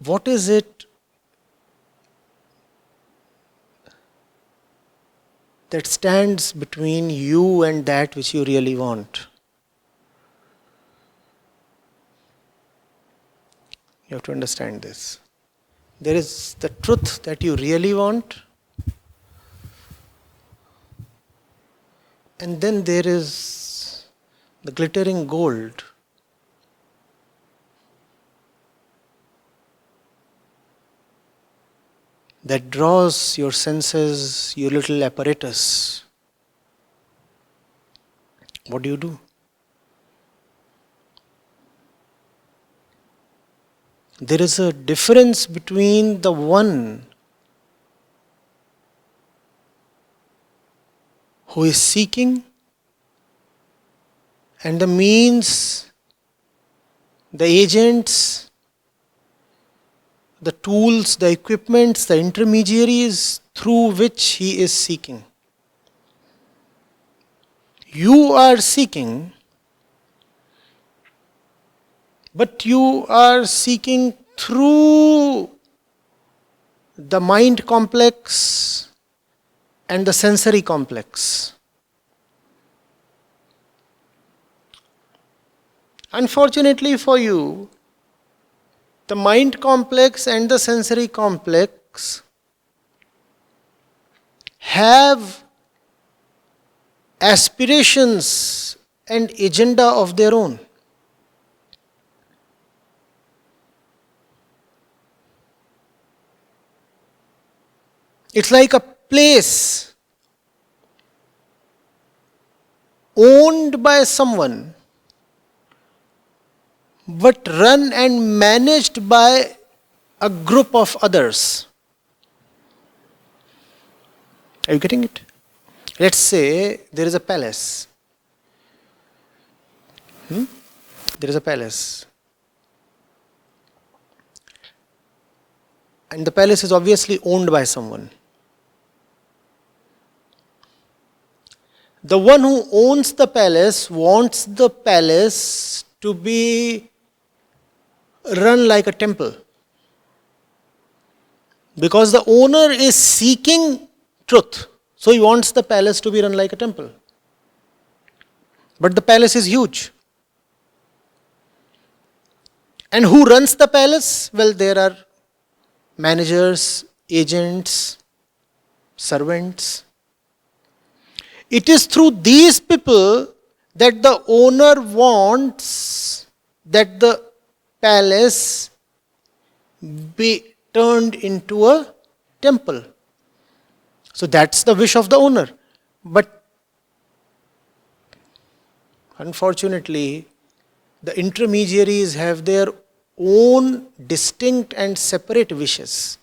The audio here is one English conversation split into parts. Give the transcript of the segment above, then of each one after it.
what is it that stands between you and that which you really want? You have to understand this. There is the truth that you really want, and then there is the glittering gold. That draws your senses, your little apparatus. What do? There is a difference between the one who is seeking and the means, the agents, the tools, the equipments, the intermediaries through which he is seeking. You are seeking, but you are seeking through the mind complex and the sensory complex. Unfortunately for you, the mind complex and the sensory complex have aspirations and agenda of their own. It's like a place owned by someone, but run and managed by a group of others. Are you getting it? Let's say there is a palace. There is a palace. And the palace is obviously owned by someone. The one who owns the palace wants the palace to be run like a temple. Because the owner is seeking truth. So he wants the palace to be run like a temple. But the palace is huge. And who runs the palace? Well, there are managers, agents, servants. It is through these people that the owner wants that the palace be turned into a temple. So that's the wish of the owner. But unfortunately, the intermediaries have their own distinct and separate wishes.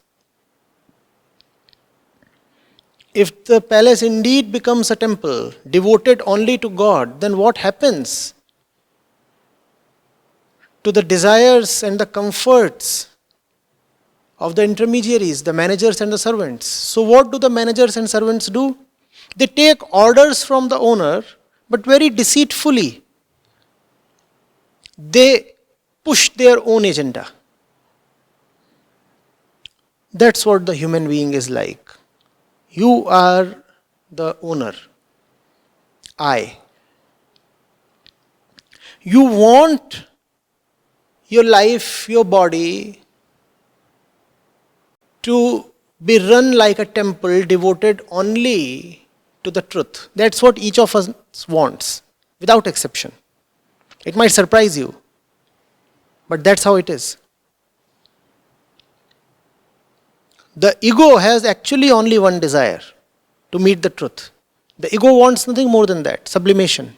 If the palace indeed becomes a temple devoted only to God, then what happens to the desires and the comforts of the intermediaries, the managers and the servants? So what do the managers and servants do? They take orders from the owner, but very deceitfully. They push their own agenda. That's what the human being is like. You are the owner. I. You want your life, your body to be run like a temple devoted only to the truth. That's what each of us wants, without exception. It might surprise you, but that's how it is. The ego has actually only one desire, to meet the truth. The ego wants nothing more than that, sublimation.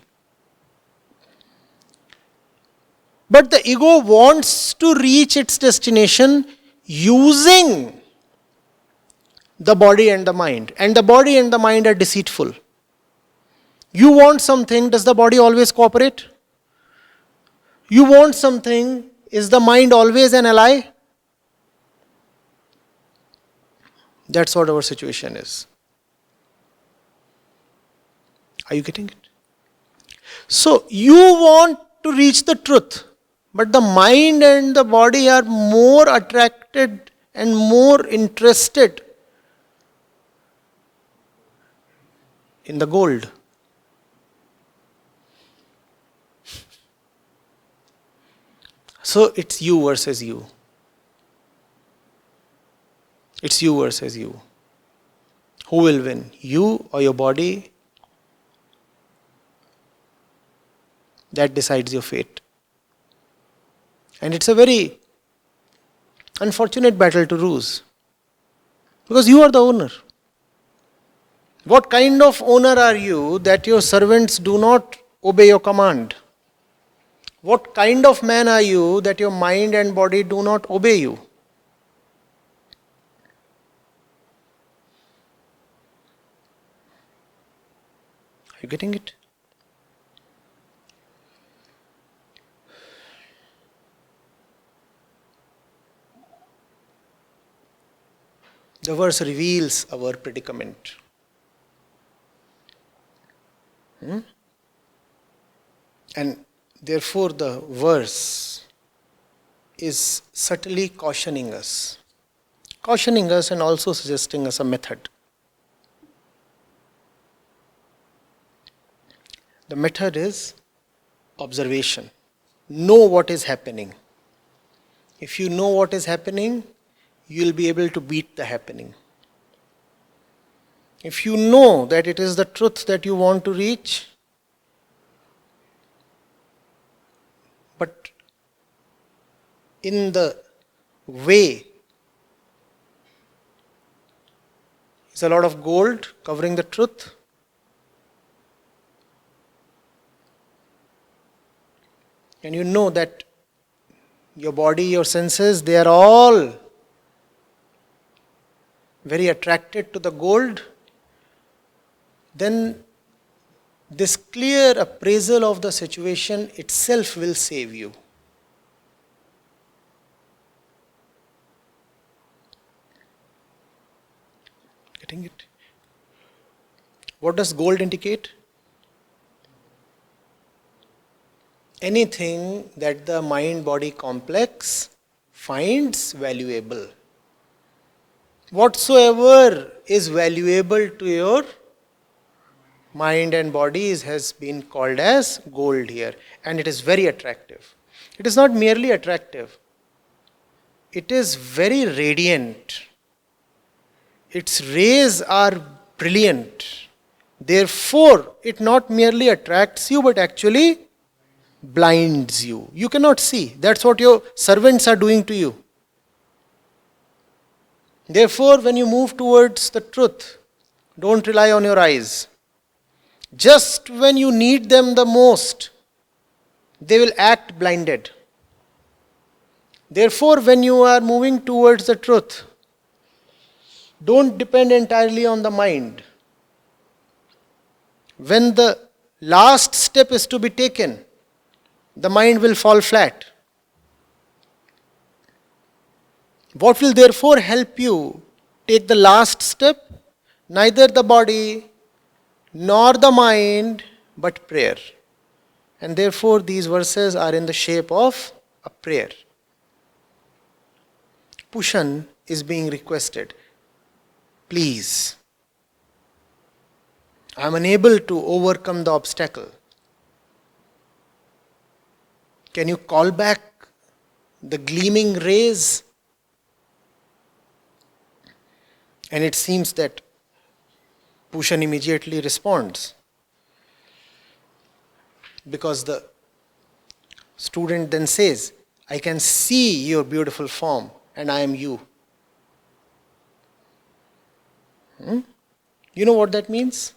But the ego wants to reach its destination using the body and the mind. And the body and the mind are deceitful. You want something, does the body always cooperate? You want something, is the mind always an ally? That's what our situation is. Are you getting it? So, you want to reach the truth, but the mind and the body are more attracted attracted and more interested in the gold. So it's you versus you. It's you versus you. Who will win? You or your body? That decides your fate. And it's a very unfortunate battle to lose. Because you are the owner. What kind of owner are you that your servants do not obey your command? What kind of man are you that your mind and body do not obey you? Are you getting it? The verse reveals our predicament. And therefore the verse is subtly cautioning us and also suggesting us a method. The method is observation. Know what is happening. If you know what is happening, you will be able to beat the happening. If you know that it is the truth that you want to reach, but in the way is a lot of gold covering the truth, and you know that your body, your senses, they are all very attracted to the gold, then this clear appraisal of the situation itself will save you. Getting it? What does gold indicate? Anything that the mind-body complex finds valuable. Whatsoever is valuable to your mind and body has been called as gold here, and it is very attractive. It is not merely attractive, it is very radiant. Its rays are brilliant. Therefore, it not merely attracts you but actually blinds you. You cannot see. That's what your servants are doing to you. Therefore, when you move towards the truth, don't rely on your eyes. Just when you need them the most, they will act blinded. Therefore, when you are moving towards the truth, don't depend entirely on the mind. When the last step is to be taken, the mind will fall flat. What will therefore help you take the last step? Neither the body nor the mind, but prayer. And therefore these verses are in the shape of a prayer. Pushan is being requested. Please, I am unable to overcome the obstacle. Can you call back the gleaming rays? And it seems that Pushan immediately responds, because the student then says, I can see your beautiful form and I am you. You know what that means?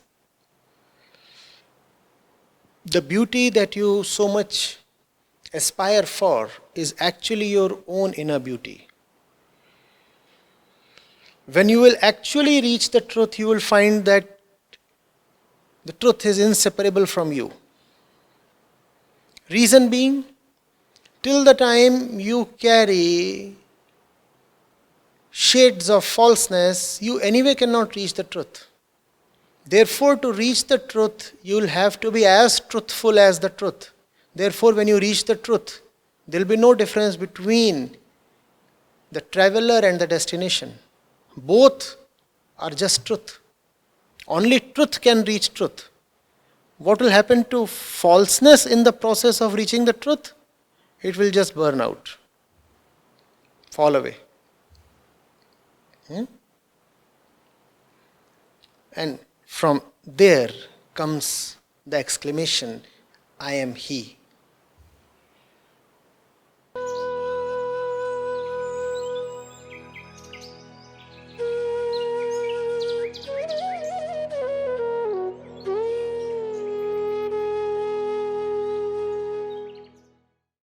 The beauty that you so much aspire for is actually your own inner beauty. When you will actually reach the truth, you will find that the truth is inseparable from you. Reason being, till the time you carry shades of falseness, you anyway cannot reach the truth. Therefore, to reach the truth, you will have to be as truthful as the truth. Therefore, when you reach the truth, there will be no difference between the traveler and the destination. Both are just truth. Only truth can reach truth. What will happen to falseness in the process of reaching the truth? It will just burn out, fall away. And from there comes the exclamation, I am He.